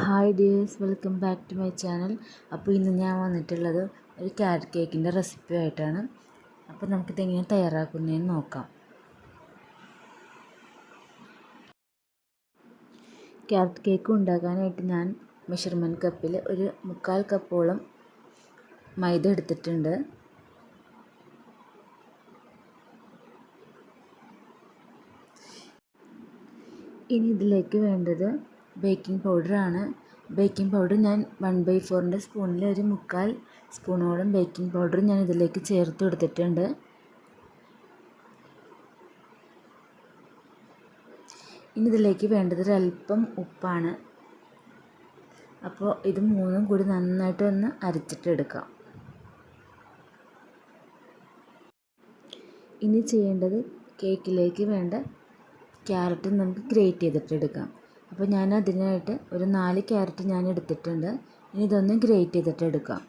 Hi dears, welcome back to my channel. അപ്പോൾ ഇന്ന് ഞാൻ വന്നിട്ടുള്ളത് ഒരു ക്യാരറ്റ് കേക്കിൻ്റെ റെസിപ്പി ആയിട്ടാണ്. അപ്പോൾ നമുക്കിതെങ്ങനെ തയ്യാറാക്കുന്നതെന്ന് നോക്കാം. ക്യാരറ്റ് കേക്ക് ഉണ്ടാക്കാനായിട്ട് ഞാൻ മെഷർമെൻറ്റ് കപ്പിൽ ഒരു 3/4 കപ്പോളം മൈദ എടുത്തിട്ടുണ്ട്. ഇനി ഇതിലേക്ക് വേണ്ടത് ബേക്കിംഗ് പൗഡറാണ്. ബേക്കിംഗ് പൗഡർ ഞാൻ 1/4 സ്പൂണിൽ ഒരു 3/4 സ്പൂണോളം ബേക്കിംഗ് പൗഡർ ഞാൻ ഇതിലേക്ക് ചേർത്ത് കൊടുത്തിട്ടുണ്ട്. ഇനി ഇതിലേക്ക് വേണ്ടത് ഒരല്പം ഉപ്പാണ്. അപ്പോൾ ഇത് മൂന്നും കൂടി നന്നായിട്ടൊന്ന് അരച്ചിട്ടെടുക്കാം. ഇനി ചെയ്യേണ്ടത് കേക്കിലേക്ക് വേണ്ട ക്യാരറ്റ് നമുക്ക് ഗ്രേറ്റ് ചെയ്തിട്ടെടുക്കാം. അപ്പോൾ ഞാൻ അതിനായിട്ട് ഒരു 4 ക്യാരറ്റ് ഞാൻ എടുത്തിട്ടുണ്ട്. ഇനി ഇതൊന്ന് ഗ്രേറ്റ് ചെയ്തിട്ടെടുക്കാം.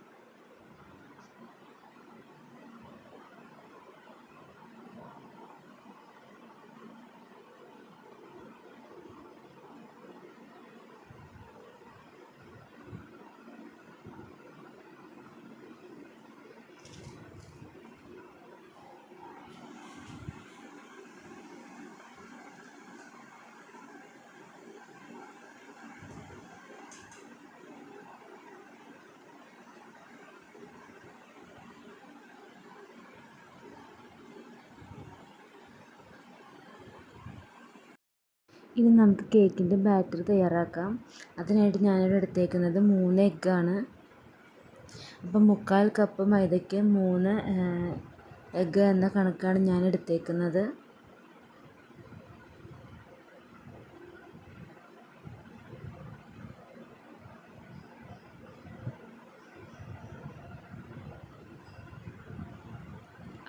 ഇനി നമുക്ക് കേക്കിൻ്റെ ബാറ്റർ തയ്യാറാക്കാം. അതിനായിട്ട് ഞാനിവിടെ എടുത്തേക്കുന്നത് 3 എഗ്ഗാണ്. അപ്പം 3/4 കപ്പ് മൈദയ്ക്ക് 3 എഗ്ഗ് എന്ന കണക്കാണ് ഞാൻ എടുത്തേക്കുന്നത്.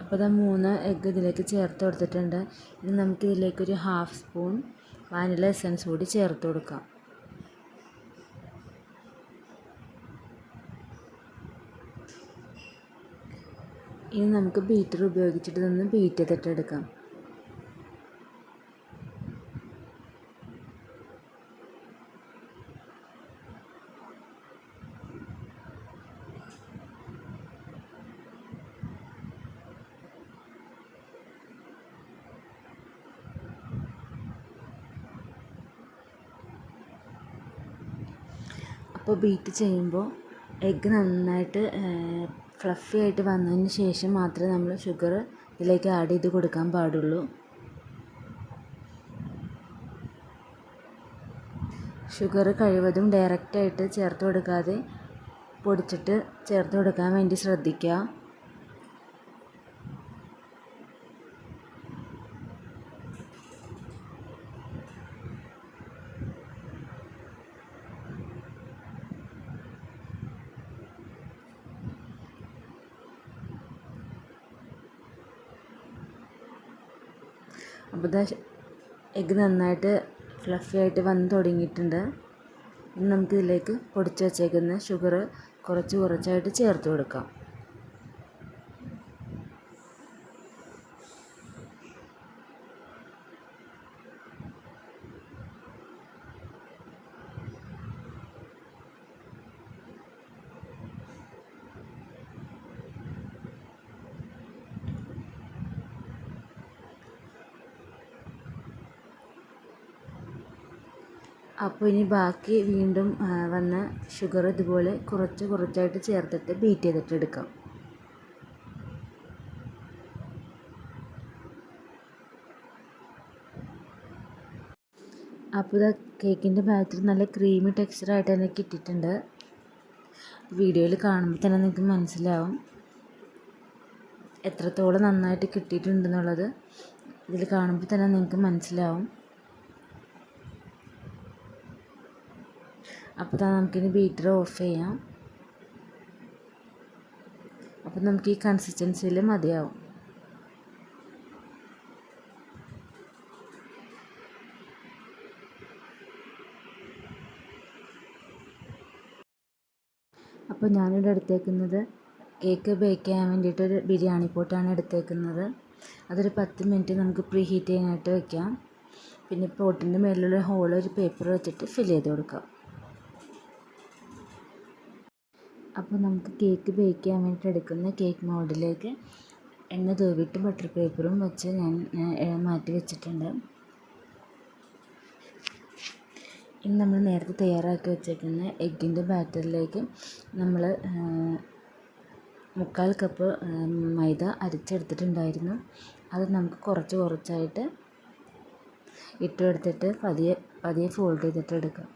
അപ്പോൾ 3 എഗ്ഗ് ഇതിലേക്ക് ചേർത്ത് കൊടുത്തിട്ടുണ്ട്. ഇനി നമുക്കിതിലേക്കൊരു 1/2 സ്പൂൺ വാനില എസൻസ് കൂടി ചേർത്ത് കൊടുക്കാം. ഇനി നമുക്ക് ബീറ്റർ ഉപയോഗിച്ചിട്ട് ഇതൊന്ന് ബീറ്റ് ചെയ്തിട്ടെടുക്കാം. അപ്പോൾ ബീറ്റ് ചെയ്യുമ്പോൾ എഗ്ഗ് നന്നായിട്ട് ഫ്ലഫി ആയിട്ട് വന്നതിന് ശേഷം മാത്രമേ നമ്മൾ ഷുഗർ ഇതിലേക്ക് ആഡ് ചെയ്ത് കൊടുക്കാൻ പാടുള്ളൂ. ഷുഗർ കഴിവതും ഡയറക്റ്റായിട്ട് ചേർത്ത് കൊടുക്കാതെ പൊടിച്ചിട്ട് ചേർത്ത് കൊടുക്കാൻ വേണ്ടി ശ്രദ്ധിക്കുക. അപ്പോൾ എഗ്ഗ് നന്നായിട്ട് ഫ്ലഫി ആയിട്ട് വന്ന് തുടങ്ങിയിട്ടുണ്ട്. ഇനി നമുക്കിതിലേക്ക് പൊടിച്ച് വച്ചേക്കുന്ന ഷുഗർ കുറച്ചായിട്ട് ചേർത്ത് കൊടുക്കാം. അപ്പോൾ ഇനി ബാക്കി വീണ്ടും വന്ന ഷുഗർ ഇതുപോലെ കുറച്ചായിട്ട് ചേർത്തിട്ട് ബീറ്റ് ചെയ്തിട്ടെടുക്കാം. അപ്പോൾ ഇത് കേക്കിൻ്റെ ബാറ്റർ നല്ല ക്രീമി ടെക്സ്ചറായിട്ട് തന്നെ കിട്ടിയിട്ടുണ്ട്. വീഡിയോയിൽ കാണുമ്പോൾ തന്നെ നിങ്ങൾക്ക് മനസ്സിലാവും എത്രത്തോളം നന്നായിട്ട് കിട്ടിയിട്ടുണ്ടെന്നുള്ളത്. ഇതിൽ കാണുമ്പോൾ തന്നെ നിങ്ങൾക്ക് മനസ്സിലാവും. അപ്പോൾ നമുക്കിനി ബീറ്റർ ഓഫ് ചെയ്യാം. അപ്പോൾ നമുക്ക് ഈ കൺസിസ്റ്റൻസിയിൽ മതിയാവും. അപ്പോൾ ഞാനിവിടെ എടുത്തേക്കുന്നത് കേക്ക് ബേക്ക് ചെയ്യാൻ വേണ്ടിയിട്ടൊരു ബിരിയാണി പോട്ടാണ് എടുത്തേക്കുന്നത്. അതൊരു 10 മിനിറ്റ് നമുക്ക് പ്രീ ഹീറ്റ് ചെയ്യാനായിട്ട് വയ്ക്കാം. പിന്നെ പോട്ടിൻ്റെ മേലിലുള്ള ഹോൾ ഒരു പേപ്പർ വെച്ചിട്ട് ഫിൽ ചെയ്ത് കൊടുക്കാം. അപ്പോൾ നമുക്ക് കേക്ക് ബേക്ക് ചെയ്യാൻ വേണ്ടിയിട്ട് എടുക്കുന്ന കേക്ക് മോൾഡിലേക്ക് എണ്ണ തൂവിയിട്ട് ബട്ടർ പേപ്പറും വെച്ച് ഞാൻ മാറ്റി വെച്ചിട്ടുണ്ട്. ഇനി നമ്മൾ നേരത്തെ തയ്യാറാക്കി വെച്ചേക്കുന്ന എഗ്ഗിൻ്റെ ബാറ്ററിലേക്ക് നമ്മൾ 1/4 കപ്പ് മൈദ അരച്ചെടുത്തിട്ടുണ്ടായിരുന്നു. അത് നമുക്ക് കുറച്ചായിട്ട് ഇട്ടെടുത്തിട്ട് പതിയെ ഫോൾഡ് ചെയ്തിട്ട് എടുക്കാം.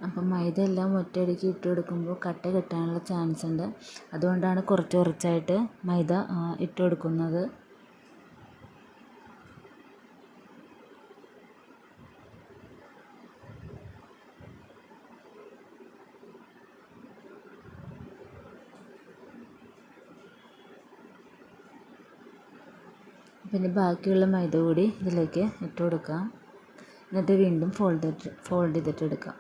അപ്പം മൈദ എല്ലാം ഒറ്റയടിക്ക് ഇട്ട് കൊടുക്കുമ്പോൾ കട്ട കെട്ടാനുള്ള ചാൻസ് ഉണ്ട്. അതുകൊണ്ടാണ് കുറച്ചായിട്ട് മൈദ ഇട്ട് കൊടുക്കുന്നത്. പിന്നെ ബാക്കിയുള്ള മൈദ കൂടി ഇതിലേക്ക് ഇട്ട് കൊടുക്കാം. എന്നിട്ട് വീണ്ടും ഫോൾഡ് ചെയ്തിട്ട് എടുക്കാം.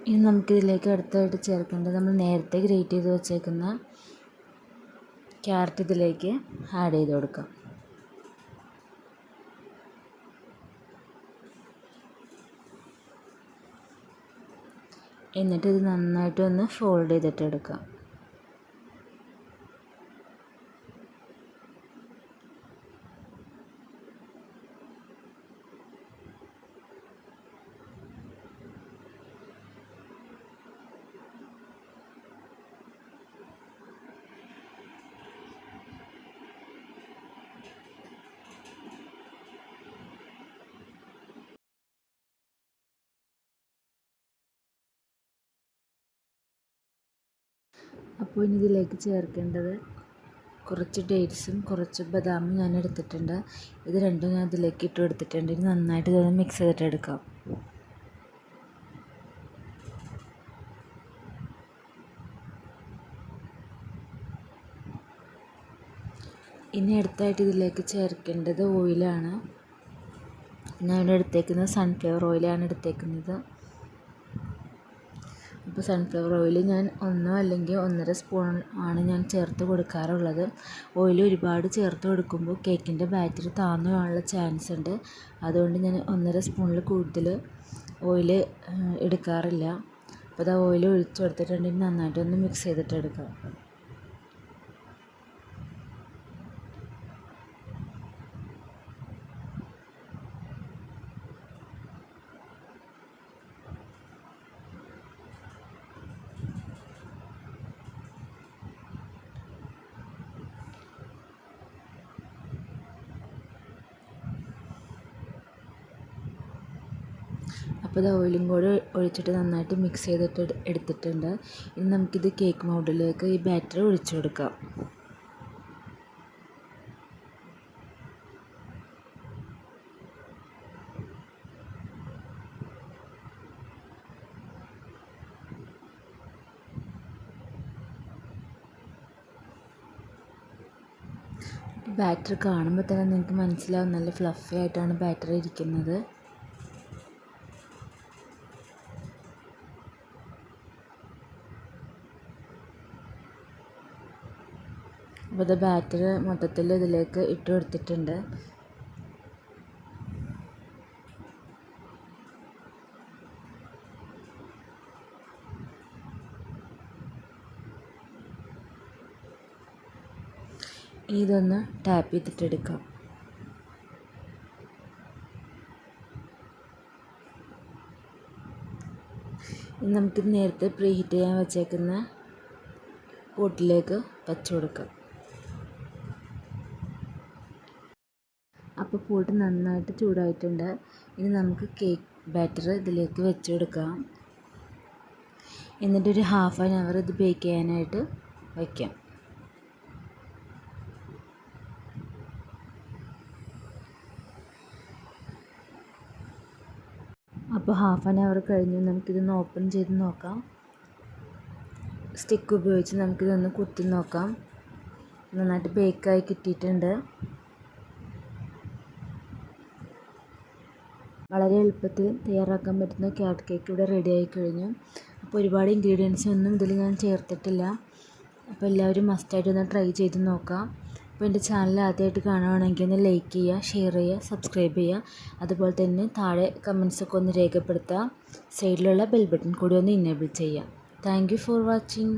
ഇനി നമുക്കിതിലേക്ക് അടുത്തായിട്ട് ചേർക്കേണ്ടത് നമ്മൾ നേരത്തെ ഗ്രേറ്റ് ചെയ്ത് വെച്ചേക്കുന്ന ക്യാരറ്റ് ഇതിലേക്ക് ആഡ് ചെയ്ത് കൊടുക്കാം. എന്നിട്ട് ഇത് നന്നായിട്ടൊന്ന് ഫോൾഡ് ചെയ്തിട്ട് എടുക്കാം. അപ്പോൾ ഇനി ഇതിലേക്ക് ചേർക്കേണ്ടത് കുറച്ച് ഡേറ്റ്സും കുറച്ച് ബദാമും ഞാൻ എടുത്തിട്ടുണ്ട്. ഇത് രണ്ടും ഞാൻ ഇതിലേക്ക് ഇട്ട് കൊടുത്തിട്ടുണ്ട്. ഇനി നന്നായിട്ട് ഇതൊന്ന് മിക്സ് ചെയ്തിട്ട് എടുക്കാം. ഇനി അടുത്തായിട്ട് ഇതിലേക്ക് ചേർക്കേണ്ടത് ഓയിലാണ്. ഞാൻ ഇവിടെ എടുത്തേക്കുന്നത് സൺഫ്ലവർ ഓയിലാണ് എടുത്തേക്കുന്നത്. അപ്പോൾ സൺഫ്ലവർ ഓയിൽ ഞാൻ 1 അല്ലെങ്കിൽ 1.5 സ്പൂൺ ആണ് ഞാൻ ചേർത്ത് കൊടുക്കാറുള്ളത്. ഓയിൽ ഒരുപാട് ചേർത്ത് കൊടുക്കുമ്പോൾ കേക്കിൻ്റെ ബാറ്ററി താഴ്ന്നു പോകാനുള്ള ചാൻസ് ഉണ്ട്. അതുകൊണ്ട് ഞാൻ 1.5 സ്പൂണിൽ കൂടുതൽ ഓയിൽ എടുക്കാറില്ല. അപ്പോൾ അത് ഓയിൽ ഒഴിച്ച് കൊടുത്തിട്ടുണ്ടെങ്കിൽ നന്നായിട്ടൊന്ന് മിക്സ് ചെയ്തിട്ട് എടുക്കാം. അപ്പോൾ ഇത് ഓയിലും കൂടെ ഒഴിച്ചിട്ട് നന്നായിട്ട് മിക്സ് ചെയ്തിട്ട് എടുത്തിട്ടുണ്ട്. ഇനി നമുക്കിത് കേക്ക് മോൾഡിലേക്ക് ഈ ബാറ്റർ ഒഴിച്ചു കൊടുക്കാം. ബാറ്റർ കാണുമ്പോൾ തന്നെ നിങ്ങൾക്ക് മനസ്സിലാവും നല്ല ഫ്ലഫി ആയിട്ടാണ് ബാറ്റർ ഇരിക്കുന്നത്. അപ്പോൾ ഇത് ബാറ്റർ മൊത്തത്തിൽ ഇതിലേക്ക് ഇട്ട് കൊടുത്തിട്ടുണ്ട്. ഇതൊന്ന് ടാപ്പ് ചെയ്തിട്ടെടുക്കാം. ഇനി നമുക്ക് നേരത്തെ പ്രീ ഹീറ്റ് ചെയ്യാൻ വെച്ചേക്കുന്ന പോട്ടിലേക്ക് വെച്ച് കൊടുക്കാം. അപ്പോൾ പോട്ട് നന്നായിട്ട് ചൂടായിട്ടുണ്ട്. ഇനി നമുക്ക് കേക്ക് ബാറ്റർ ഇതിലേക്ക് വെച്ച് കൊടുക്കാം. എന്നിട്ടൊരു ഹാഫ് ആൻ അവർ ഇത് ബേക്ക് ചെയ്യാനായിട്ട് വയ്ക്കാം. അപ്പോൾ ഹാഫ് ആൻ അവർ കഴിഞ്ഞു. നമുക്കിതൊന്ന് ഓപ്പൺ ചെയ്ത് നോക്കാം. സ്റ്റിക്ക് ഉപയോഗിച്ച് നമുക്കിതൊന്ന് കുത്തി നോക്കാം. നന്നായിട്ട് ബേക്കായി കിട്ടിയിട്ടുണ്ട്. വളരെ എളുപ്പത്തിൽ തയ്യാറാക്കാൻ പറ്റുന്ന ക്യാരറ്റ് കേക്ക് ഇവിടെ റെഡി ആയി കഴിഞ്ഞു. അപ്പോൾ ഒരുപാട് ഇൻഗ്രീഡിയൻസ് ഒന്നും ഇതിൽ ഞാൻ ചേർത്തിട്ടില്ല. അപ്പോൾ എല്ലാവരും മസ്റ്റായിട്ട് ഒന്ന് ട്രൈ ചെയ്ത് നോക്കാം. അപ്പോൾ എൻ്റെ ചാനൽ ആദ്യമായിട്ട് കാണുകയാണെങ്കിൽ ഒന്ന് ലൈക്ക് ചെയ്യുക, ഷെയർ ചെയ്യുക, സബ്സ്ക്രൈബ് ചെയ്യുക. അതുപോലെ തന്നെ താഴെ കമൻസൊക്കെ ഒന്ന് രേഖപ്പെടുത്തുക. സൈഡിലുള്ള ബെൽ ബട്ടൺ കൂടി ഒന്ന് ഇനേബിൾ ചെയ്യുക. Thank you for watching.